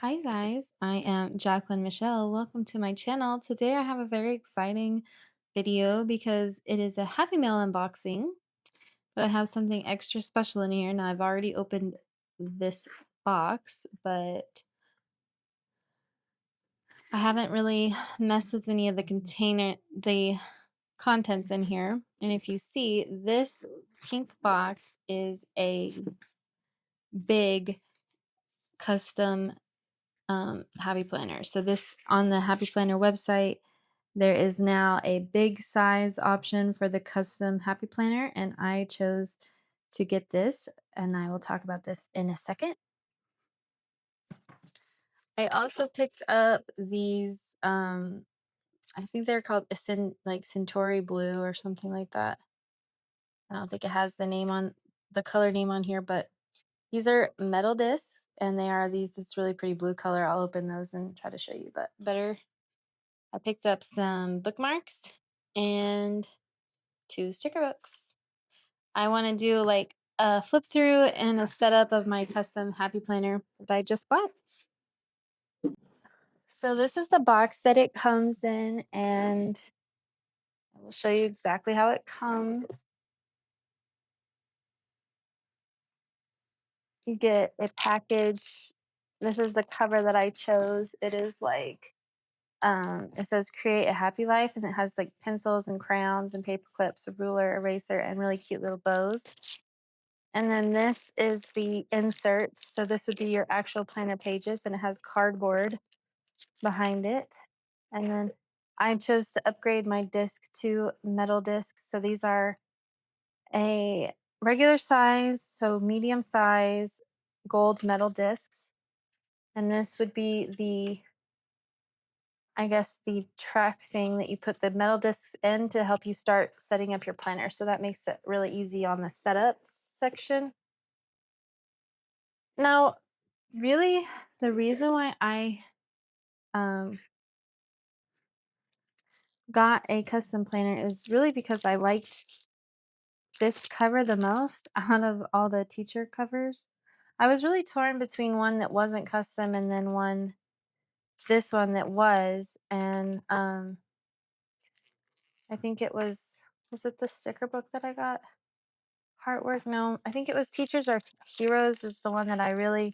Hi guys, I am Jacqueline Michelle. Welcome to my channel. Today I have a very exciting video because it is a Happy Mail unboxing, but I have something extra special in here. Now I've already opened this box, but I haven't really messed with any of the contents in here. And if you see, this pink box is a big custom Happy Planner. So this on the Happy Planner website, there is now a big size option for the custom Happy Planner, and I chose to get this, and I will talk about this in a second. I also picked up these, I think they're called like Centauri Blue or something like that. I don't think it has the color name on here, but these are metal discs, and they are this really pretty blue color. I'll open those and try to show you but better. I picked up some bookmarks and 2 sticker books. I want to do like a flip through and a setup of my custom Happy Planner that I just bought. So this is the box that it comes in, and I will show you exactly how it comes. You get a package. This is the cover that I chose. It is like it says create a happy life, and it has like pencils and crayons and paper clips, a ruler, eraser, and really cute little bows. And then this is the insert. So this would be your actual planner pages, and it has cardboard behind it. And then I chose to upgrade my disc to metal discs. So these are a regular size, so medium size gold metal discs. And this would be I guess, the track thing that you put the metal discs in to help you start setting up your planner. So that makes it really easy on the setup section. Now, really, the reason why I um, got a custom planner is really because I liked this cover the most out of all the teacher covers. I was really torn between one that wasn't custom and then this one that was. And I think was it the sticker book that I got? Hearth Work? No, I think it was Teachers Are Heroes is the one that I really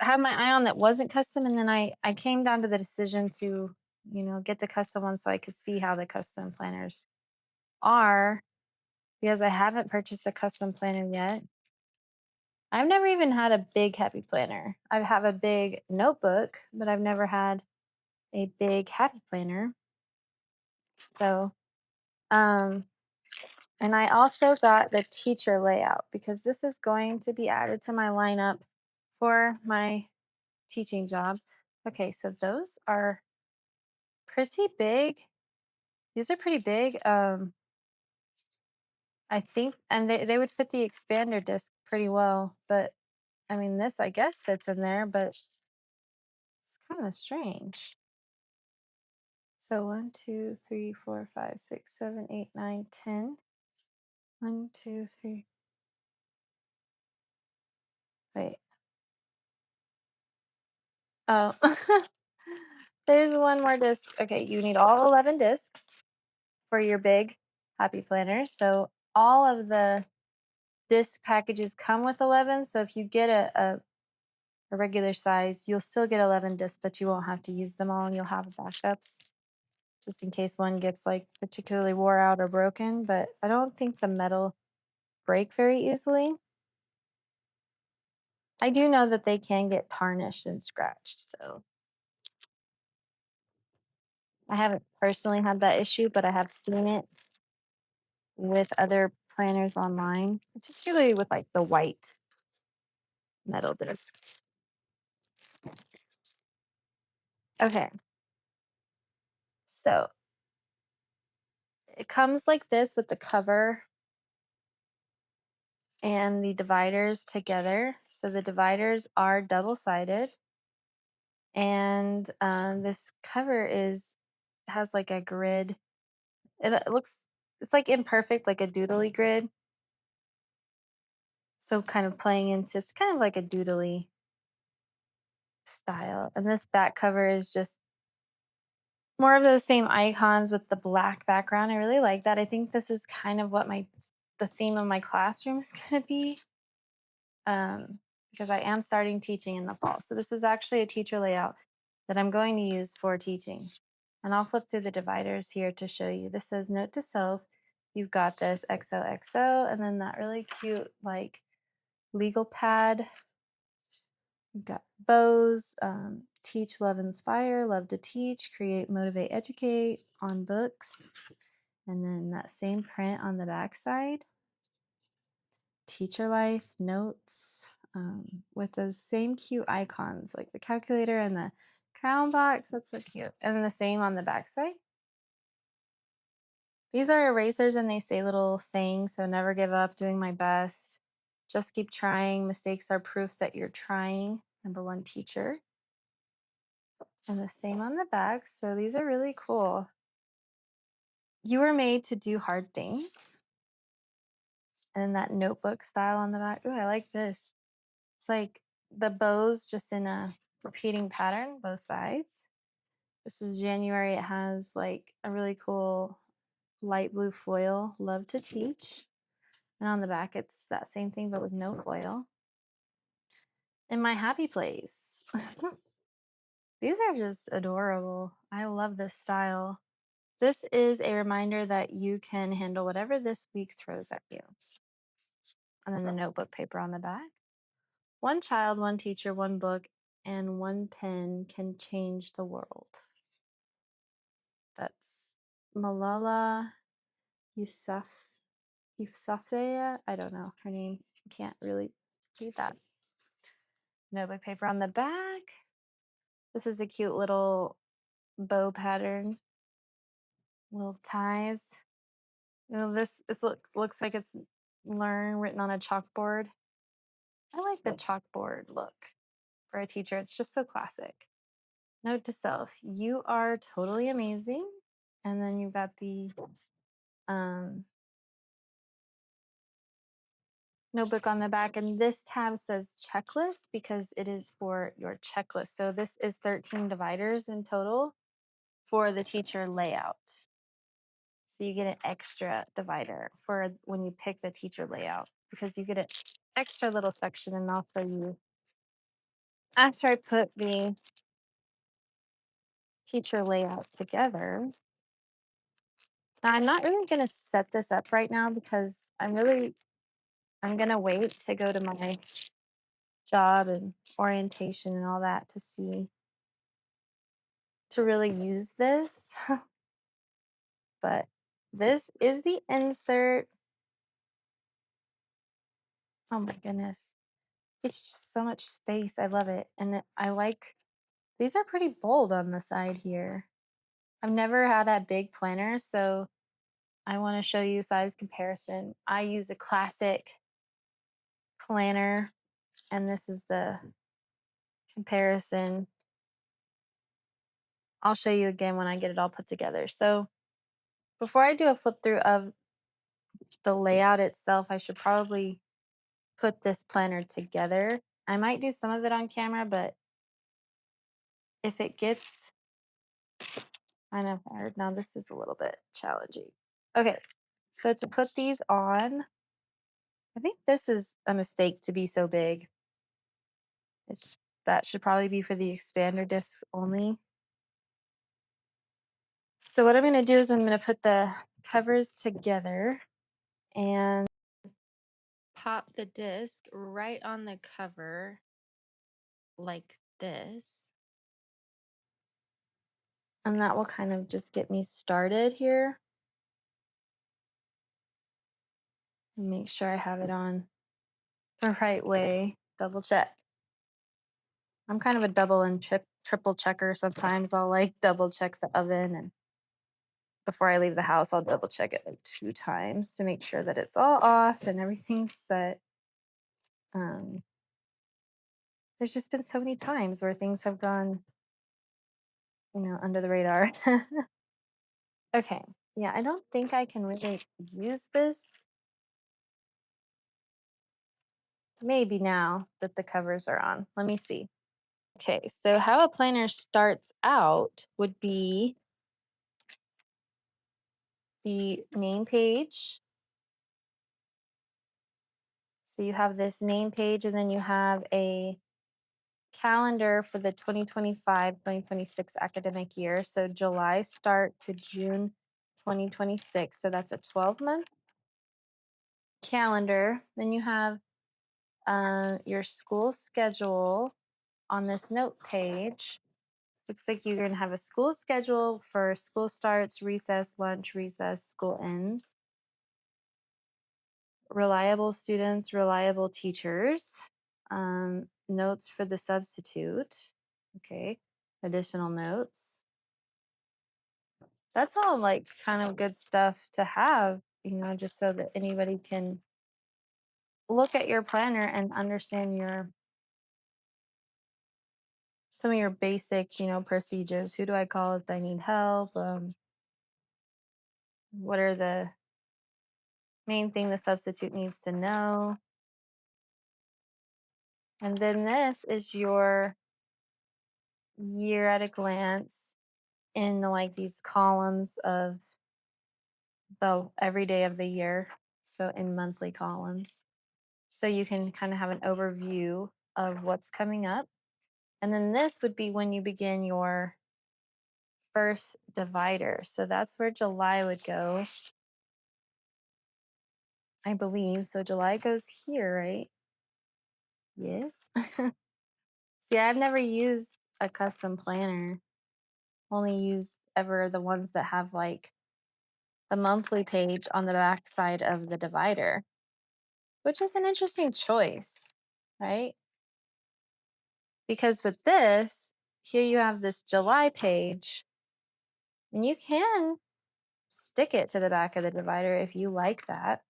had my eye on that wasn't custom, and then I came down to the decision to, get the custom one so I could see how the custom planners are, because I haven't purchased a custom planner yet. I've never even had a big happy planner. I have a big notebook, but I've never had a big happy planner. So, um and I also got the teacher layout because this is going to be added to my lineup for my teaching job. Okay, so those are pretty big. These are pretty big. I think, and they would fit the expander disc pretty well. But I mean, this I guess fits in there, but it's kind of strange. So 1, 2, 3, 4, 5, 6, 7, 8, 9, 10. 1, 2, 3. Wait. Oh, there's one more disc. Okay, you need all 11 discs for your big happy planner. So all of the disc packages come with 11. So if you get a regular size, you'll still get 11 discs, but you won't have to use them all, and you'll have backups just in case one gets like particularly wore out or broken. But I don't think the metal break very easily. I do know that they can get tarnished and scratched. So I haven't personally had that issue, but I have seen it with other planners online, particularly with like the white metal discs. Okay, so it comes like this with the cover and the dividers together. So the dividers are double-sided, and this cover has like a grid. It's like imperfect, like a doodly grid. So kind of playing into it's kind of like a doodly style. And this back cover is just more of those same icons with the black background. I really like that. I think this is kind of what the theme of my classroom is going to be, because I am starting teaching in the fall. So this is actually a teacher layout that I'm going to use for teaching. And I'll flip through the dividers here to show you. This says note to self, you've got this XOXO, and then that really cute like legal pad. We've got bows, teach, love, inspire, love to teach, create, motivate, educate on books. And then that same print on the back side, teacher life, notes, with those same cute icons like the calculator and the crown box. That's so cute. And then the same on the back side. These are erasers and they say little sayings. So never give up, doing my best. Just keep trying. Mistakes are proof that you're trying. Number one teacher. And the same on the back. So these are really cool. You were made to do hard things. And that notebook style on the back. Oh, I like this. It's like the bows just in a repeating pattern, both sides. This is January. It has like a really cool light blue foil, love to teach. And on the back, it's that same thing, but with no foil. In my happy place. These are just adorable. I love this style. This is a reminder that you can handle whatever this week throws at you. And then the notebook paper on the back. One child, one teacher, one book, and one pen can change the world. That's Malala Yousafzai. I don't know her name. Can't really read that. Notebook paper on the back. This is a cute little bow pattern. Little ties. Looks like it's learn written on a chalkboard. I like the chalkboard look for a teacher. It's just so classic. Note to self, you are totally amazing. And then you've got the um, notebook on the back. And this tab says checklist because it is for your checklist. So this is 13 dividers in total for the teacher layout. So you get an extra divider for when you pick the teacher layout because you get an extra little section, and I'll show you after I put the teacher layout together. Now, I'm not really going to set this up right now because I'm going to wait to go to my job and orientation and all that to really use this. But this is the insert. Oh my goodness. It's just so much space. I love it. And I like, these are pretty bold on the side here. I've never had a big planner, so I want to show you size comparison. I use a classic planner, and this is the comparison. I'll show you again when I get it all put together. So before I do a flip through of the layout itself, I should probably put this planner together. I might do some of it on camera, but if it gets kind of hard, now this is a little bit challenging. Okay, so to put these on, I think this is a mistake to be so big. That should probably be for the expander discs only. So what I'm going to do is I'm going to put the covers together and pop the disc right on the cover like this. And that will kind of just get me started here. Make sure I have it on the right way. Double check. I'm kind of a double and triple checker. Sometimes I'll like double check the oven, and before I leave the house, I'll double check it like 2 times to make sure that it's all off and everything's set. There's just been so many times where things have gone, under the radar. Okay. Yeah, I don't think I can really use this. Maybe now that the covers are on. Let me see. Okay, so how a planner starts out would be the name page. So you have this name page, and then you have a calendar for the 2025-2026 academic year. So July start to June 2026. So that's a 12-month calendar. Then you have your school schedule on this note page. Looks like you're going to have a school schedule for school starts, recess, lunch, recess, school ends, reliable students, reliable teachers, notes for the substitute. Okay, additional notes. That's all like kind of good stuff to have, just so that anybody can look at your planner and understand some of your basic, procedures. Who do I call if I need help? What are the main thing the substitute needs to know? And then this is your year at a glance in like these columns of the every day of the year. So in monthly columns. So you can kind of have an overview of what's coming up. And then this would be when you begin your first divider. So that's where July would go, I believe. So July goes here, right? Yes. See, I've never used a custom planner. Only used ever the ones that have like the monthly page on the back side of the divider, which is an interesting choice, right? Because with this, here you have this July page, and you can stick it to the back of the divider if you like that.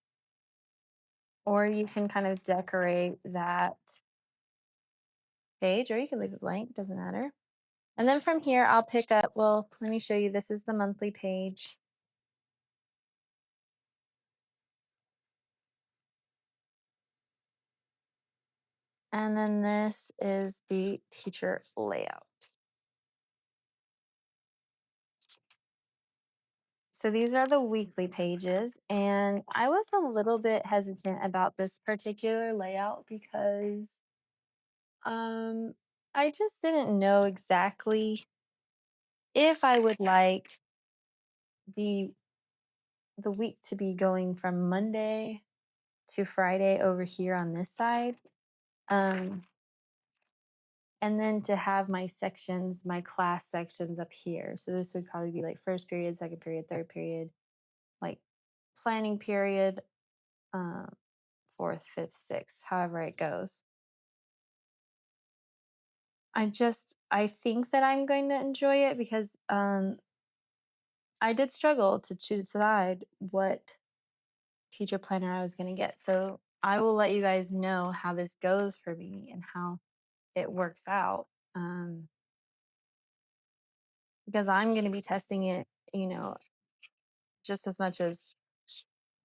Or you can kind of decorate that page, or you can leave it blank, doesn't matter. And then from here, I'll pick up, well, let me show you. This is the monthly page. And then this is the teacher layout. So these are the weekly pages. And I was a little bit hesitant about this particular layout because I just didn't know exactly if I would like the the week to be going from Monday to Friday over here on this side. Um, and then to have my sections, my class sections up here. So this would probably be like first period, second period, third period, like planning period, um, fourth, fifth, sixth, however it goes. I think that I'm going to enjoy it because I did struggle to decide what teacher planner I was going to get. So I will let you guys know how this goes for me and how it works out. Because I'm going to be testing it, you know, just as much as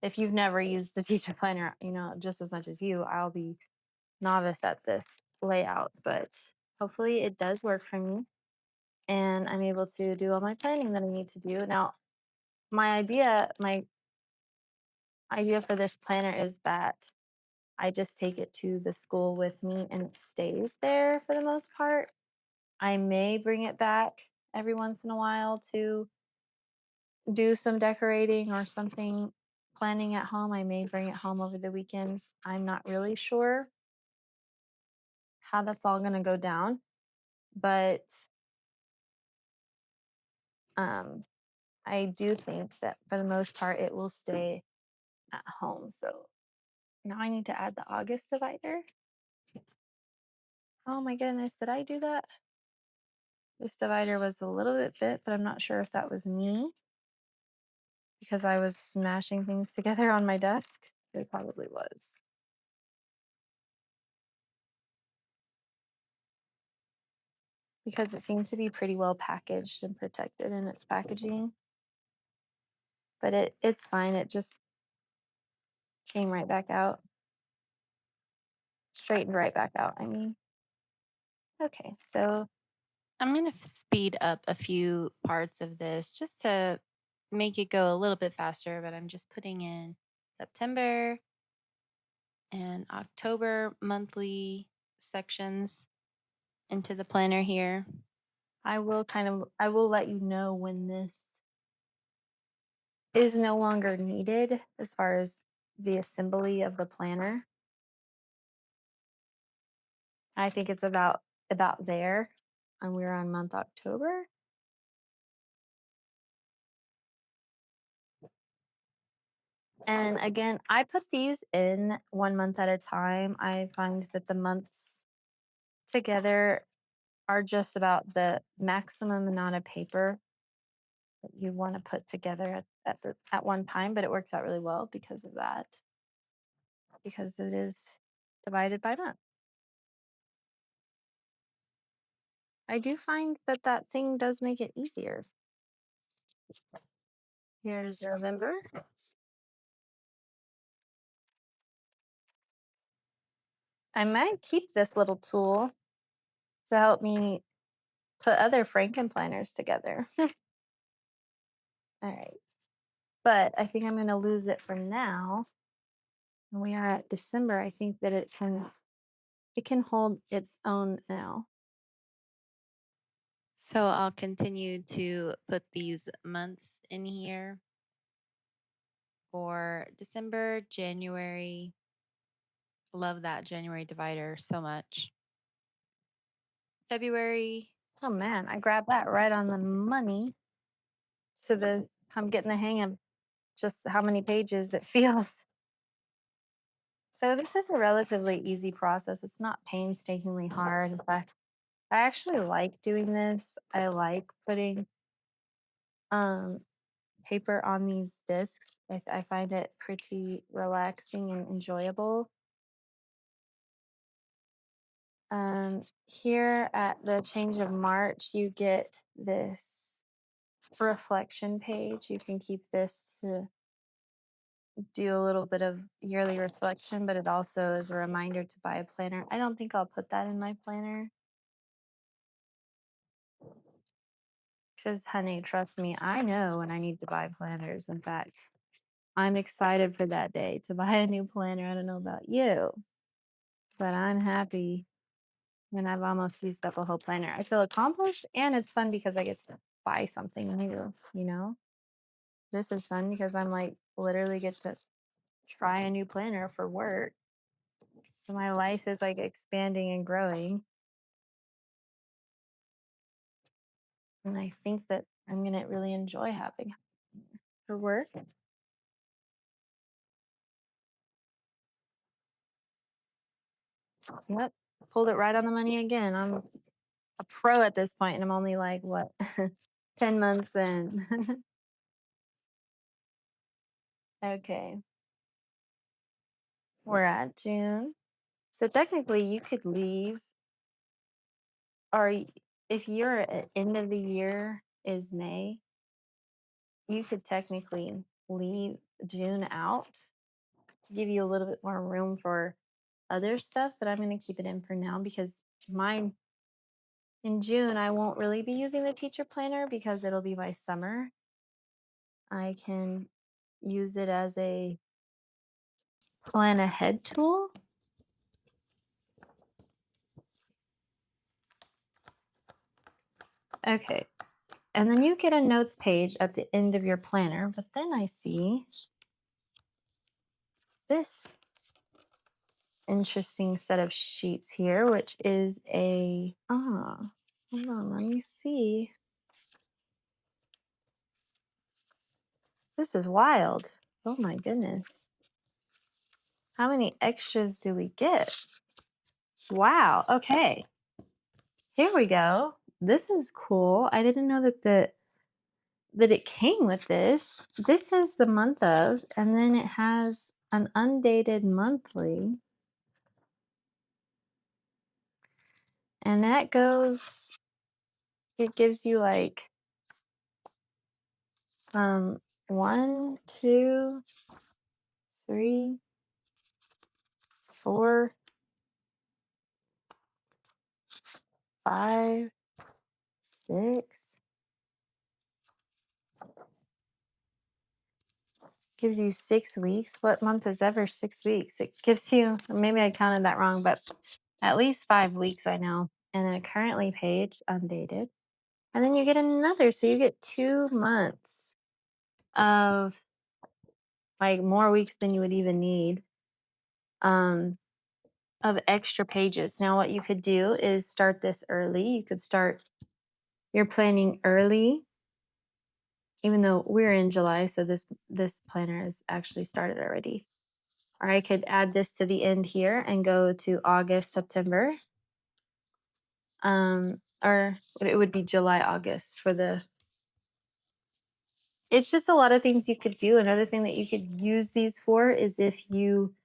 if you've never used the teacher planner, just as much as you, I'll be novice at this layout. But hopefully it does work for me and I'm able to do all my planning that I need to do. Now, my idea for this planner is that I just take it to the school with me and it stays there for the most part. I may bring it back every once in a while to do some decorating or something planning at home. I may bring it home over the weekends. I'm not really sure how that's all going to go down, but um, I do think that for the most part it will stay at home. So now I need to add the August divider. Oh my goodness, did I do that? This divider was a little bit bit, but I'm not sure if that was me because I was smashing things together on my desk. It probably was. Because it seemed to be pretty well packaged and protected in its packaging. But it's fine. It just came right back out. Straightened right back out, I mean. Okay, so I'm going to speed up a few parts of this just to make it go a little bit faster, but I'm just putting in September and October monthly sections into the planner here. I will let you know when this is no longer needed as far as the assembly of the planner. I think it's about there, and we're on month October. And again, I put these in 1 month at a time. I find that the months together are just about the maximum amount of paper that you want to put together at one time, but it works out really well because of that, because it is divided by month. I do find that that thing does make it easier. Here's November. I might keep this little tool to help me put other Franken planners together. All right. But I think I'm going to lose it for now. When we are at December, I think that it can hold its own now. So I'll continue to put these months in here for December, January. Love that January divider so much. February. Oh man, I grabbed that right on the money. I'm getting the hang of just how many pages it feels. So this is a relatively easy process. It's not painstakingly hard. In fact, I actually like doing this. I like putting um, paper on these discs. I find it pretty relaxing and enjoyable. Here at the change of March, you get this reflection page. You can keep this to do a little bit of yearly reflection, but it also is a reminder to buy a planner. I don't think I'll put that in my planner because, honey, trust me, I know when I need to buy planners. In fact, I'm excited for that day to buy a new planner. I don't know about you, but I'm happy when I've almost used up a whole planner. I feel accomplished and it's fun because I get to buy something new, you know? This is fun because I'm like literally get to try a new planner for work. So my life is like expanding and growing. And I think that I'm going to really enjoy having for work. Yep. Pulled it right on the money again. I'm a pro at this point and I'm only like, what, 10 months in. Okay. We're at June. So technically, you could leave, or if your end of the year is May, you could technically leave June out to give you a little bit more room for other stuff. But I'm going to keep it in for now because mine in June, I won't really be using the teacher planner because it'll be my summer. I can use it as a plan ahead tool. Okay. And then you get a notes page at the end of your planner. But then I see this interesting set of sheets here, which is hold on, let me see. This is wild. Oh my goodness. How many extras do we get? Wow. Okay. Here we go. This is cool. I didn't know that it came with this. This is the month of, and then it has an undated monthly. And that goes, it gives you like 1, 2, 3, 4, 5, 6. Gives you 6 weeks. What month is ever 6 weeks? It gives you, maybe I counted that wrong, but at least 5 weeks, I know. And a currently page, undated. And then you get another. So you get 2 months of like more weeks than you would even need um, of extra pages. Now, what you could do is start this early. You could start your planning early, even though we're in July. So this planner is actually started already. Or I could add this to the end here and go to August, September. Or it would be July, August for the. It's just a lot of things you could do. Another thing that you could use these for is if you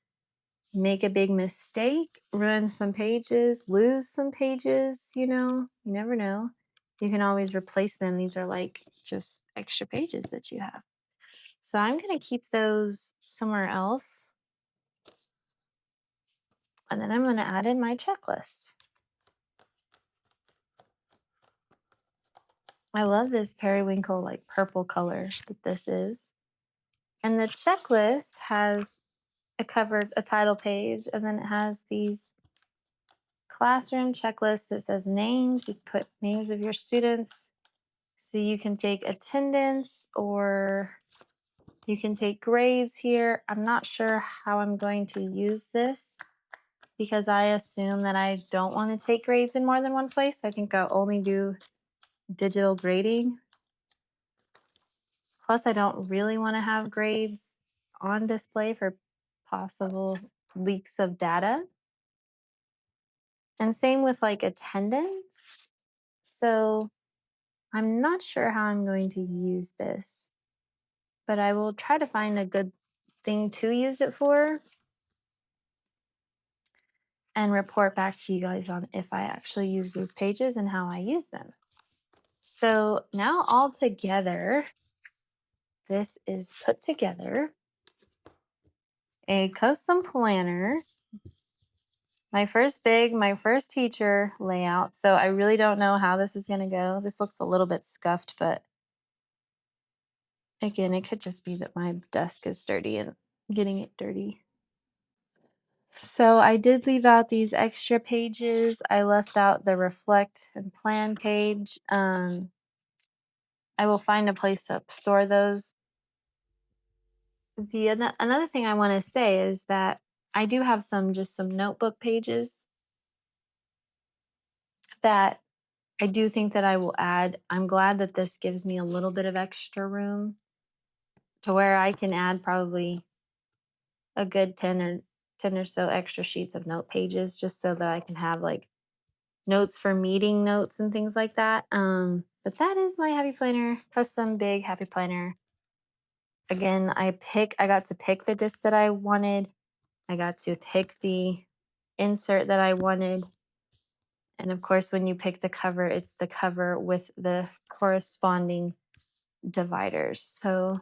make a big mistake, ruin some pages, lose some pages, you never know. You can always replace them. These are like just extra pages that you have. So I'm going to keep those somewhere else. And then I'm going to add in my checklist. I love this periwinkle like purple color that this is. And the checklist has a title page, and then it has these classroom checklists that says names. You can put names of your students. So you can take attendance or you can take grades here. I'm not sure how I'm going to use this because I assume that I don't want to take grades in more than one place. I think I'll only do digital grading. Plus, I don't really want to have grades on display for possible leaks of data. And same with like attendance. So I'm not sure how I'm going to use this, but I will try to find a good thing to use it for and report back to you guys on if I actually use these pages and how I use them. So now all together, this is put together a custom planner. My first teacher layout. So I really don't know how this is going to go. This looks a little bit scuffed, but again, it could just be that my desk is dirty and getting it dirty. So I did leave out these extra pages. I left out the reflect and plan page. I will find a place to store those. Another thing I want to say is that I do have some notebook pages that I do think that I will add. I'm glad that this gives me a little bit of extra room to where I can add probably a good 10 or so extra sheets of note pages just so that I can have like notes for meeting notes and things like that. But that is my happy planner, custom big happy planner. Again, I got to pick the disc that I wanted. I got to pick the insert that I wanted. And of course, when you pick the cover, it's the cover with the corresponding dividers. So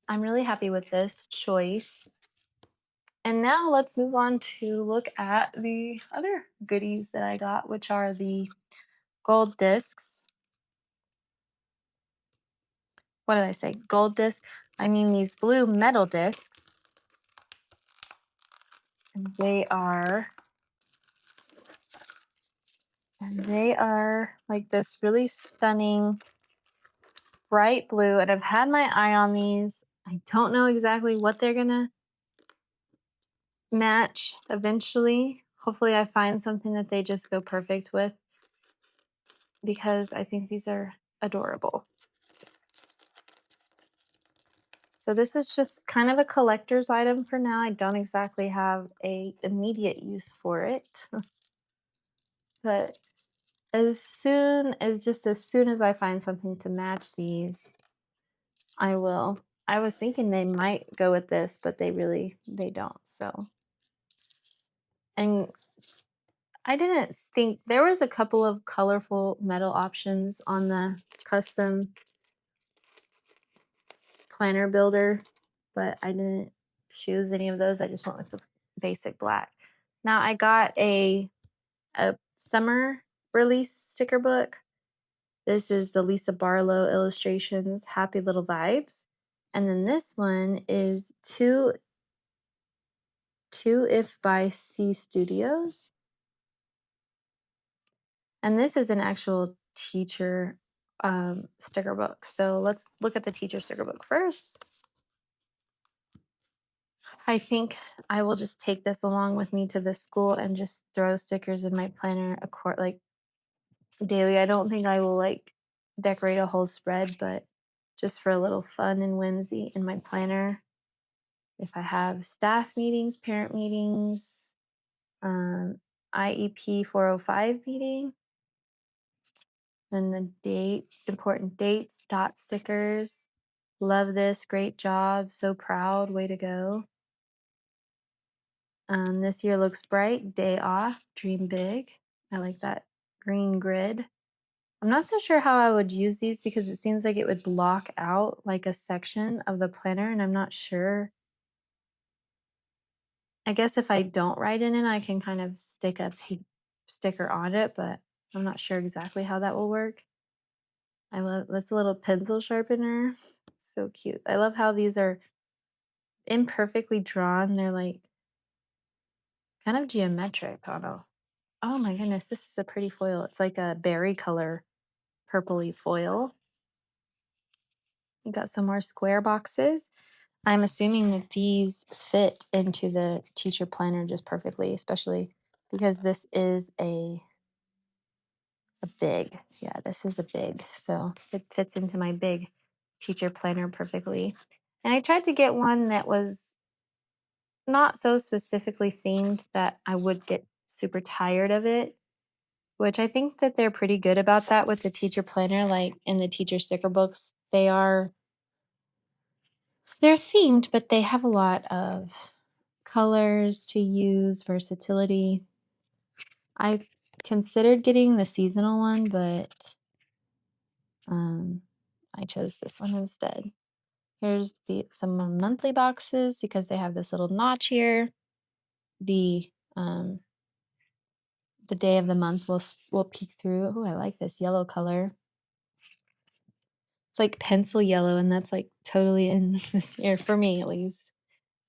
I'm really happy with this choice. And now let's move on to look at the other goodies that I got, which are the gold discs. What did I say? Gold disc? I mean these blue metal discs. They are like this really stunning bright blue, and I've had my eye on these. I don't know exactly what they're gonna match eventually. Hopefully I find something that they just go perfect with because I think these are adorable. So this is just kind of a collector's item for now. I don't exactly have a immediate use for it. But as soon as I find something to match these, I will. I was thinking they might go with this, but they don't. So, and I didn't think there was a couple of colorful metal options on the custom planner builder, but I didn't choose any of those. I just went with the basic black. Now I got a summer release sticker book. This is the Lisa Barlow illustrations, Happy Little Vibes. And then this one is Two If by C Studios. And this is an actual teacher sticker book. So let's look at the teacher sticker book first. I think I will just take this along with me to the school and just throw stickers in my planner like daily. I don't think I will like decorate a whole spread, but just for a little fun and whimsy in my planner. If I have staff meetings, parent meetings, IEP 405 meeting, then the date, important dates, dot stickers. Love this, great job, so proud, way to go. This year looks bright, day off, dream big. I like that green grid. I'm not so sure how I would use these because it seems like it would block out like a section of the planner, and I'm not sure. I guess if I don't write in it, I can kind of stick a sticker on it, but I'm not sure exactly how that will work. I love that's a little pencil sharpener. So cute. I love how these are imperfectly drawn. They're like kind of geometric. I don't know. Oh my goodness, this is a pretty foil. It's like a berry color purpley foil. You got some more square boxes. I'm assuming that these fit into the teacher planner just perfectly, especially because this is a big. Yeah, this is a big. So it fits into my big teacher planner perfectly. And I tried to get one that was not so specifically themed that I would get super tired of it, which I think that they're pretty good about that with the teacher planner. Like in the teacher sticker books, they're themed, but they have a lot of colors to use, versatility. I've considered getting the seasonal one, but I chose this one instead. Here's some monthly boxes because they have this little notch here. The day of the month we'll peek through. Oh, I like this yellow color. It's like pencil yellow, and that's like totally in this year for me at least.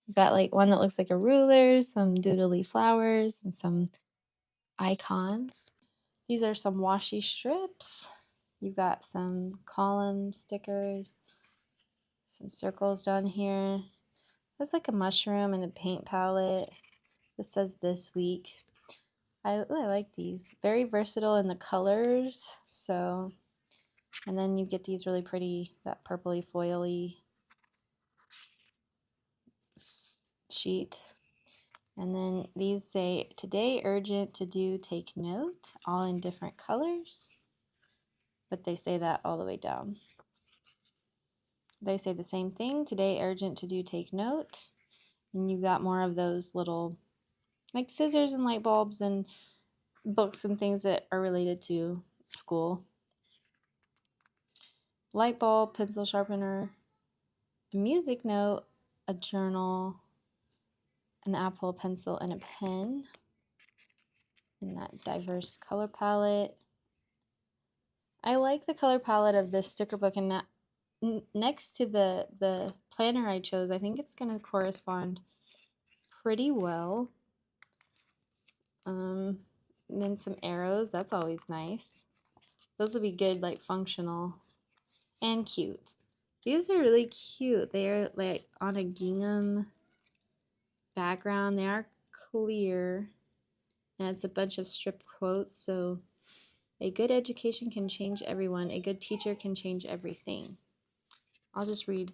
You've got like one that looks like a ruler, some doodly flowers, and some icons. These are some washi strips. You've got some column stickers, some circles down here. That's like a mushroom and a paint palette. This says this week. I like these. Very versatile in the colors. So, and then you get these really pretty, that purpley foily sheet. And then these say, today urgent to do, take note, all in different colors. But they say that all the way down. They say the same thing, today urgent to do, take note. And you got more of those little, like scissors and light bulbs and books and things that are related to school. Light bulb, pencil sharpener, a music note, a journal, an apple, pencil, and a pen. And that diverse color palette. I like the color palette of this sticker book, and next to the planner I chose, I think it's going to correspond pretty well. And then some arrows, that's always nice. Those will be good, like functional and cute. These are really cute. They are like on a gingham background. They are clear, and it's a bunch of strip quotes. So a good education can change everyone. A good teacher can change everything. I'll just read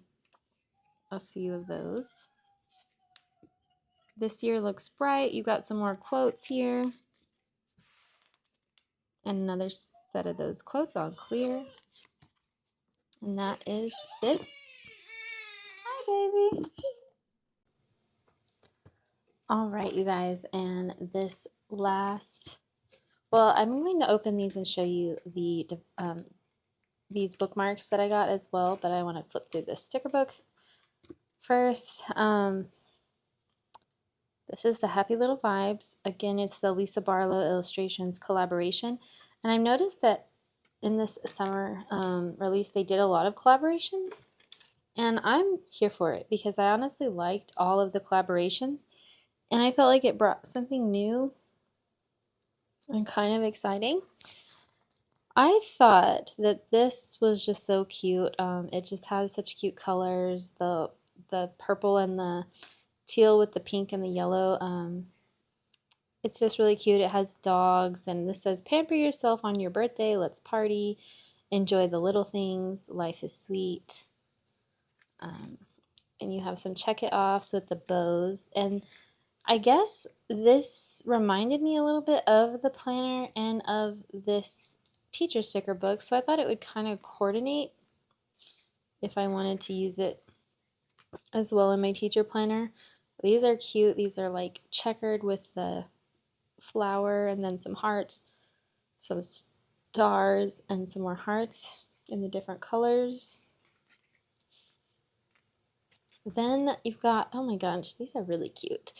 a few of those. This year looks bright. You got some more quotes here. And another set of those quotes on clear. And that is this. Hi, baby. All right, you guys. And this last, well, I'm going to open these and show you these bookmarks that I got as well, but I want to flip through this sticker book first. This is the Happy Little Vibes. Again, it's the Lisa Barlow Illustrations collaboration. And I've noticed that in this summer release, they did a lot of collaborations. And I'm here for it because I honestly liked all of the collaborations. And I felt like it brought something new and kind of exciting. I thought that this was just so cute. It just has such cute colors. The purple and the teal with the pink and the yellow. It's just really cute. It has dogs, and this says, "Pamper yourself on your birthday. Let's party. Enjoy the little things. Life is sweet." Um, and you have some check it offs with the bows. And I guess this reminded me a little bit of the planner and of this teacher sticker book, so I thought it would kind of coordinate if I wanted to use it as well in my teacher planner. These are cute. These are like checkered with the flower and then some hearts, some stars, and some more hearts in the different colors. Then you've got, oh my gosh, these are really cute.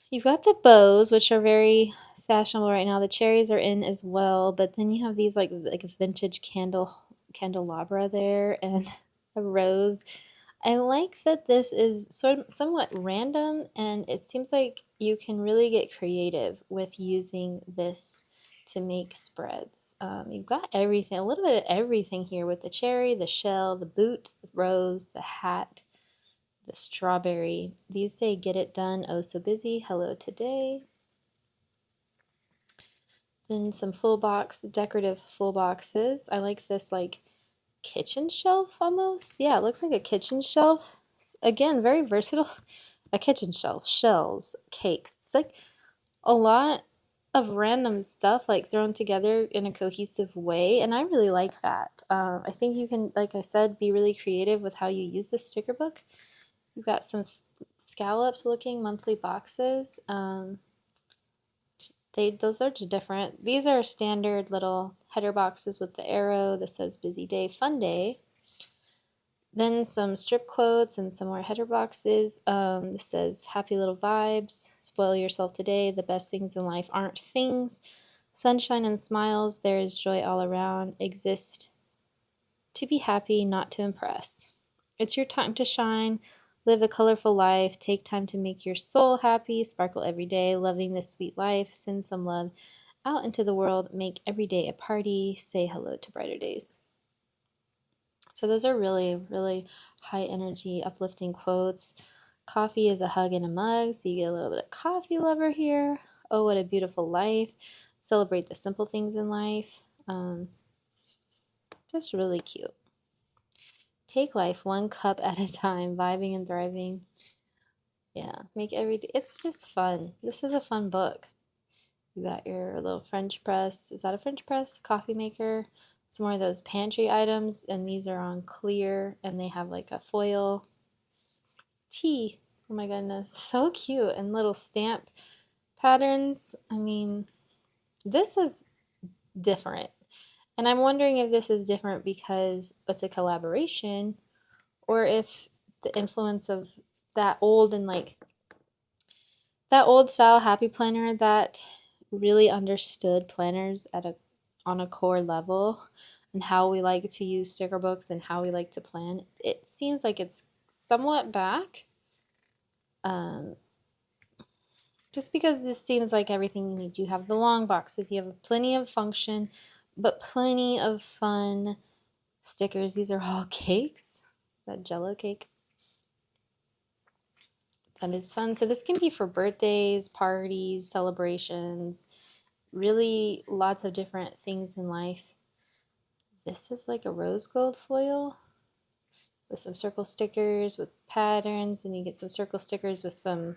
You've got the bows, which are very fashionable right now. The cherries are in as well, but then you have these like a vintage candelabra there and a rose. I like that this is somewhat random, and it seems like you can really get creative with using this to make spreads. You've got everything, a little bit of everything here with the cherry, the shell, the boot, the rose, the hat, the strawberry. These say, "Get it done, oh so busy, hello today." Then some full box, decorative full boxes. I like this like kitchen shelf almost. Yeah, it looks like a kitchen shelf. Again, very versatile. A kitchen shelf, shells, cakes. It's like a lot of random stuff like thrown together in a cohesive way, and I really like that. I think you can, like I said, be really creative with how you use this sticker book. You've got some scalloped looking monthly boxes. Those are different. These are standard little header boxes with the arrow that says busy day, fun day. Then some strip quotes and some more header boxes. This says happy little vibes, spoil yourself today, the best things in life aren't things, sunshine and smiles, there is joy all around, exist to be happy, not to impress. It's your time to shine, live a colorful life, take time to make your soul happy, sparkle every day, loving this sweet life, send some love out into the world, make every day a party, say hello to brighter days. So those are really, really high energy, uplifting quotes. Coffee is a hug in a mug, so you get a little bit of coffee lover here. Oh, what a beautiful life. Celebrate the simple things in life. Just really cute. Take life one cup at a time, vibing and thriving. Yeah, make every day. It's just fun. This is a fun book. You got your little French press. Is that a French press? Coffee maker. Some more of those pantry items, and these are on clear, and they have like a foil tea. Oh my goodness, so cute. And little stamp patterns. I mean, this is different. And I'm wondering if this is different because it's a collaboration, or if the influence of that old and like that old style happy planner that really understood planners at a on a core level and how we like to use sticker books and how we like to plan. It seems like it's somewhat back. Just because this seems like everything you need. You have the long boxes, you have plenty of function, but plenty of fun stickers. These are all cakes. That Jello cake. That is fun. So this can be for birthdays, parties, celebrations, really lots of different things in life. This is like a rose gold foil with some circle stickers with patterns, and you get some circle stickers with some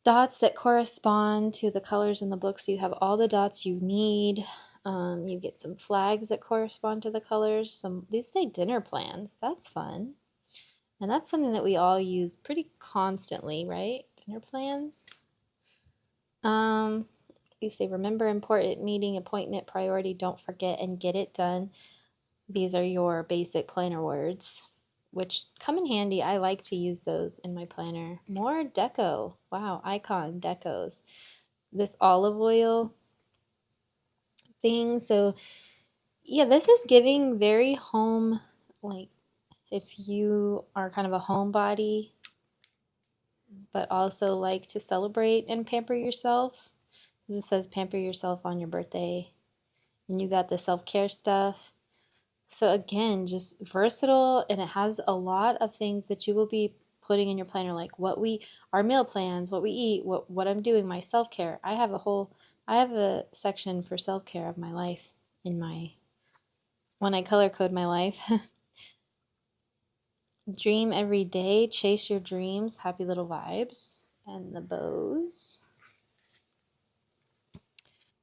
dots that correspond to the colors in the book, so you have all the dots you need. You get some flags that correspond to the colors. These say dinner plans. That's fun. And that's something that we all use pretty constantly, right? Dinner plans. You say, remember important meeting, appointment, priority, don't forget, and get it done. These are your basic planner words, which come in handy. I like to use those in my planner. More deco. Wow, icon decos. This olive oil thing. So yeah, this is giving very home, like if you are kind of a homebody, but also like to celebrate and pamper yourself. Because it says pamper yourself on your birthday. And you got the self-care stuff. So again, just versatile, and it has a lot of things that you will be putting in your planner, like our meal plans, what we eat, what I'm doing, my self-care. I have a section for self-care of my life when I color code my life. Dream every day, chase your dreams, happy little vibes, and the bows.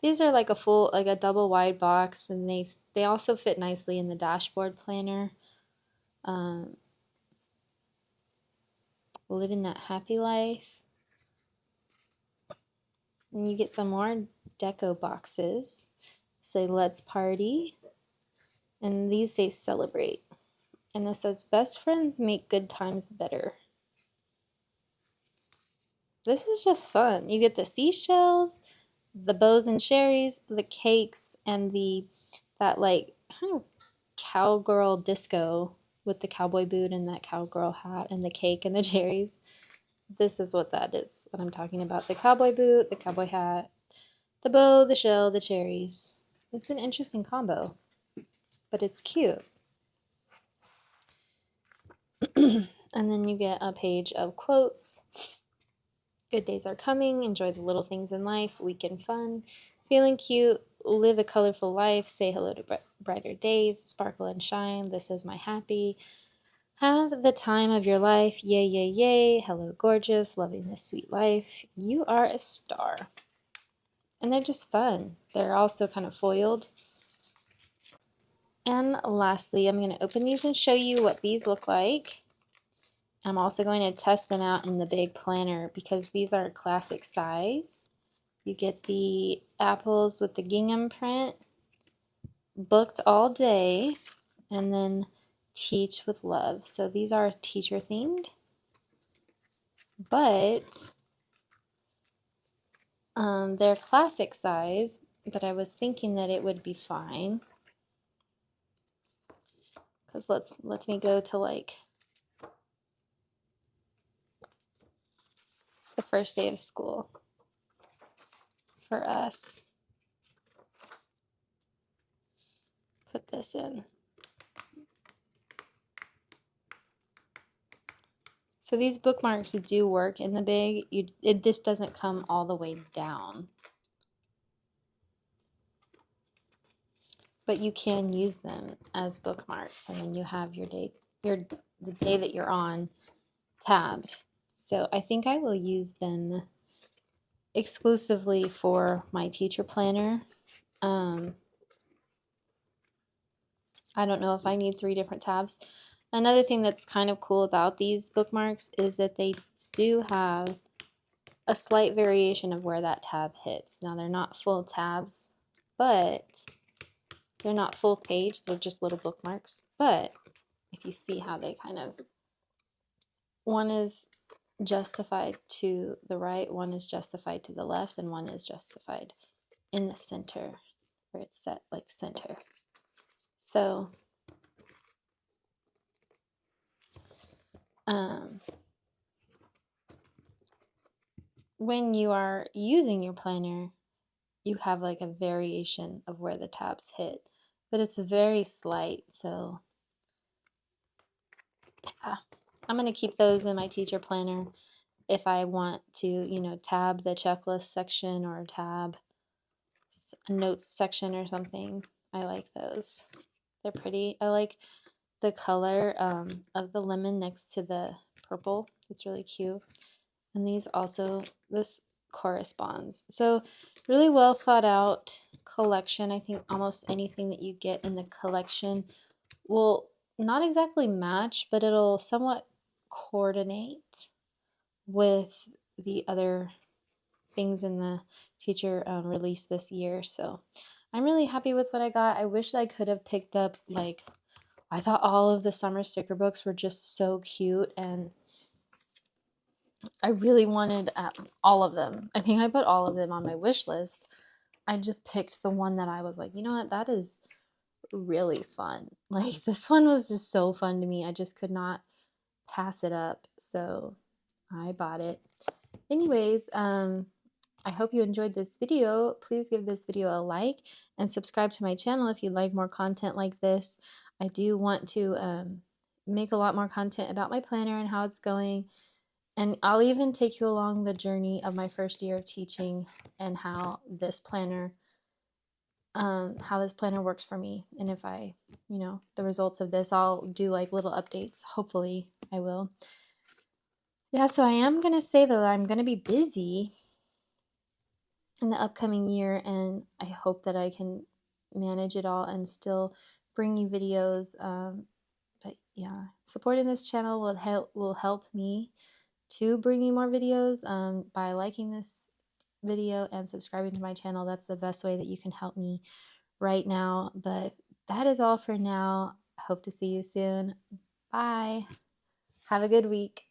These are like a double wide box, and they also fit nicely in the dashboard planner. Living that happy life. And you get some more deco boxes. Say let's party. And these say celebrate. And this says best friends make good times better. This is just fun. You get the seashells, the bows and cherries, the cakes, and that like kind of cowgirl disco with the cowboy boot and that cowgirl hat and the cake and the cherries. This is what that is, what I'm talking about. The cowboy boot, the cowboy hat, the bow, the shell, the cherries. It's an interesting combo, but it's cute. And then you get a page of quotes. Good days are coming. Enjoy the little things in life. Weekend fun. Feeling cute. Live a colorful life. Say hello to brighter days. Sparkle and shine. This is my happy. Have the time of your life. Yay, yay, yay. Hello, gorgeous. Loving this sweet life. You are a star. And they're just fun. They're also kind of foiled. And lastly, I'm going to open these and show you what these look like. I'm also going to test them out in the big planner because these are classic size. You get the apples with the gingham print, booked all day, and then teach with love. So these are teacher themed, but they're classic size, but I was thinking that it would be fine. Because let me go to like the first day of school for us. Put this in. So these bookmarks do work in the big. This doesn't come all the way down, but you can use them as bookmarks, and then you have the day that you're on tabbed. So I think I will use them exclusively for my teacher planner. I don't know if I need 3 different tabs. Another thing that's kind of cool about these bookmarks is that they do have a slight variation of where that tab hits. Now they're not full tabs, but they're not full page. They're just little bookmarks. But if you see how they kind of, one is justified to the right, one is justified to the left, and one is justified in the center, where it's set like center. So when you are using your planner, you have like a variation of where the tabs hit, but it's very slight. So yeah, I'm going to keep those in my teacher planner if I want to, tab the checklist section or tab a notes section or something. I like those. They're pretty. I like the color of the lemon next to the purple. It's really cute. And this corresponds. So really well thought out collection. I think almost anything that you get in the collection will not exactly match, but it'll somewhat coordinate with the other things in the teacher release this year. So I'm really happy with what I got. I wish I could have picked up, I thought all of the summer sticker books were just so cute, and I really wanted all of them. I think I put all of them on my wish list, I just picked the one that I was like, you know what, that is really fun. Like this one was just so fun to me. I just could not pass it up. So I bought it. Anyways, I hope you enjoyed this video. Please give this video a like and subscribe to my channel if you'd like more content like this. I do want to make a lot more content about my planner and how it's going. And I'll even take you along the journey of my first year of teaching and how this planner works for me. And if I, the results of this, I'll do like little updates. Hopefully I will. Yeah, so I am going to say though, I'm going to be busy in the upcoming year, and I hope that I can manage it all and still bring you videos. But yeah, supporting this channel will help me to bring you more videos by liking this video and subscribing to my channel. That's the best way that you can help me right now. But that is all for now. Hope to see you soon. Bye. Have a good week.